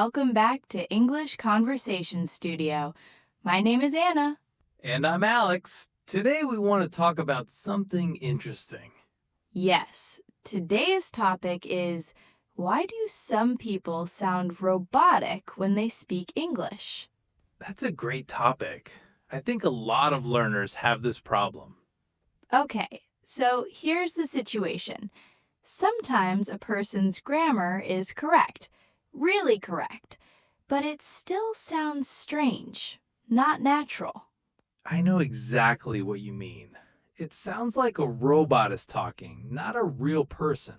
welcome back to English Conversation Studio. My name is Anna. And I'm Alex. Today we want to talk about something interesting. Yes, today's topic is, why do some people sound robotic when they speak English? That's a great topic. I think a lot of learners have this problem. Okay, so here's the situation. Sometimes a person's grammar is correct, really correct, but it still sounds strange, not natural. I know exactly what you mean. It sounds like a robot is talking, not a real person.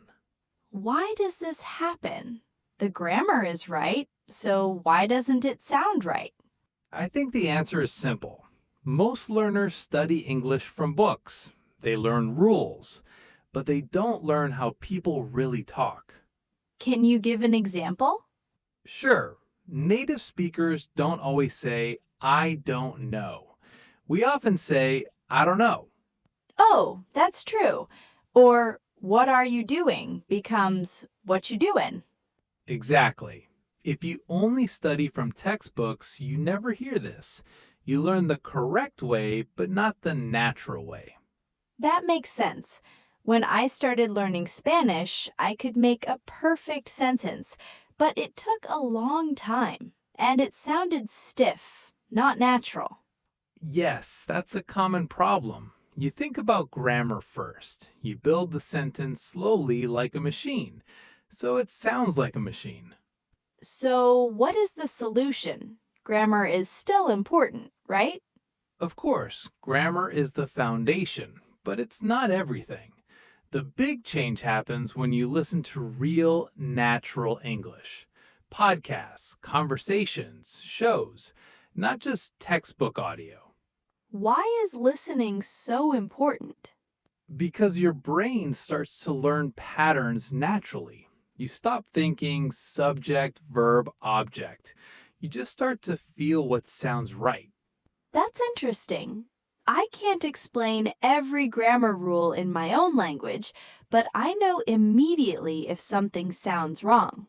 Why does this happen? The grammar is right, so why doesn't it sound right? I think the answer is simple. Most learners study English from books. They learn rules, but they don't learn how people really talk. Can you give an example? Sure, native speakers don't always say, I don't know. We often say, I don't know. Oh, that's true. Or, what are you doing becomes, what you doing? Exactly. If you only study from textbooks, you never hear this. You learn the correct way, but not the natural way. That makes sense. When I started learning Spanish, I could make a perfect sentence, but it took a long time, and it sounded stiff, not natural. Yes, that's a common problem. You think about grammar first. You build the sentence slowly like a machine, so it sounds like a machine. So, what is the solution? Grammar is still important, right? Of course, grammar is the foundation, but it's not everything. The big change happens when you listen to real, natural English. Podcasts, conversations, shows, not just textbook audio. Why is listening so important? Because your brain starts to learn patterns naturally. You stop thinking subject, verb, object. You just start to feel what sounds right. That's interesting. I can't explain every grammar rule in my own language, but I know immediately if something sounds wrong.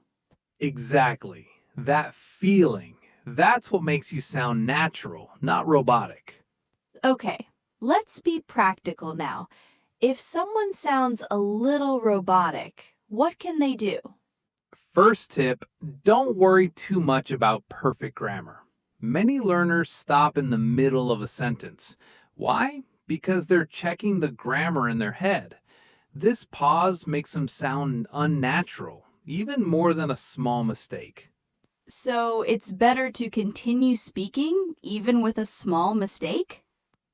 Exactly. That feeling. That's what makes you sound natural, not robotic. Okay, let's be practical now. If someone sounds a little robotic, what can they do? First tip, don't worry too much about perfect grammar. Many learners stop in the middle of a sentence. Why? Because they're checking the grammar in their head. This pause makes them sound unnatural, even more than a small mistake. So it's better to continue speaking even with a small mistake?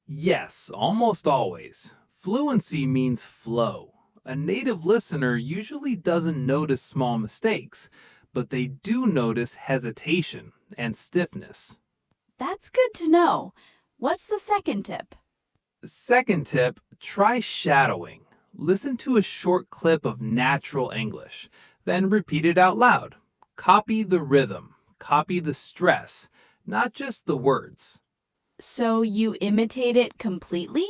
Yes, almost always. Fluency means flow. A native listener usually doesn't notice small mistakes, but they do notice hesitation and stiffness. That's good to know. What's the second tip? Second tip, try shadowing. Listen to a short clip of natural English, then repeat it out loud. Copy the rhythm, copy the stress, not just the words. So you imitate it completely?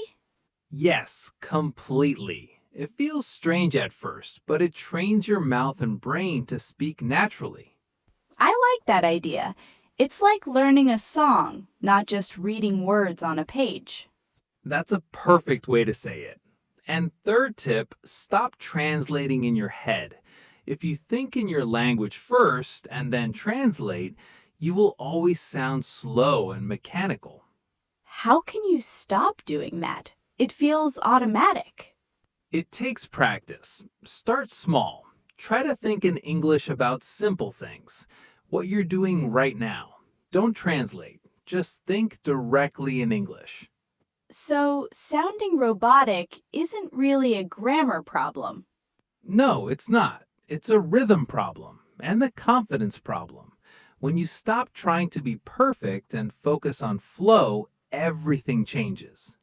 Yes, completely. It feels strange at first, but it trains your mouth and brain to speak naturally. I like that idea. It's like learning a song, not just reading words on a page. That's a perfect way to say it. And third tip, stop translating in your head. If you think in your language first and then translate, you will always sound slow and mechanical. How can you stop doing that? It feels automatic. It takes practice. Start small. Try to think in English about simple things. What you're doing right now. Don't translate. Just think directly in English. So, sounding robotic isn't really a grammar problem. No, it's not. It's a rhythm problem and the confidence problem. When you stop trying to be perfect and focus on flow, everything changes.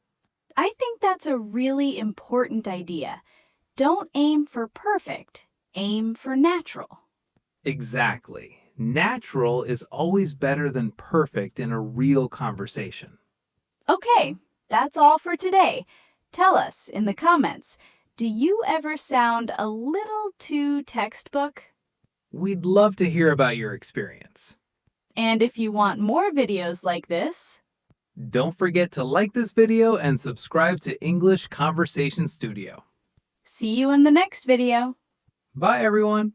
I think that's a really important idea. Don't aim for perfect, aim for natural. Exactly. Natural is always better than perfect in a real conversation. Okay, that's all for today. Tell us in the comments, do you ever sound a little too textbook? We'd love to hear about your experience. And if you want more videos like this, Don't forget to like this video and subscribe to English Conversation Studio. see you in the next video. Bye, everyone.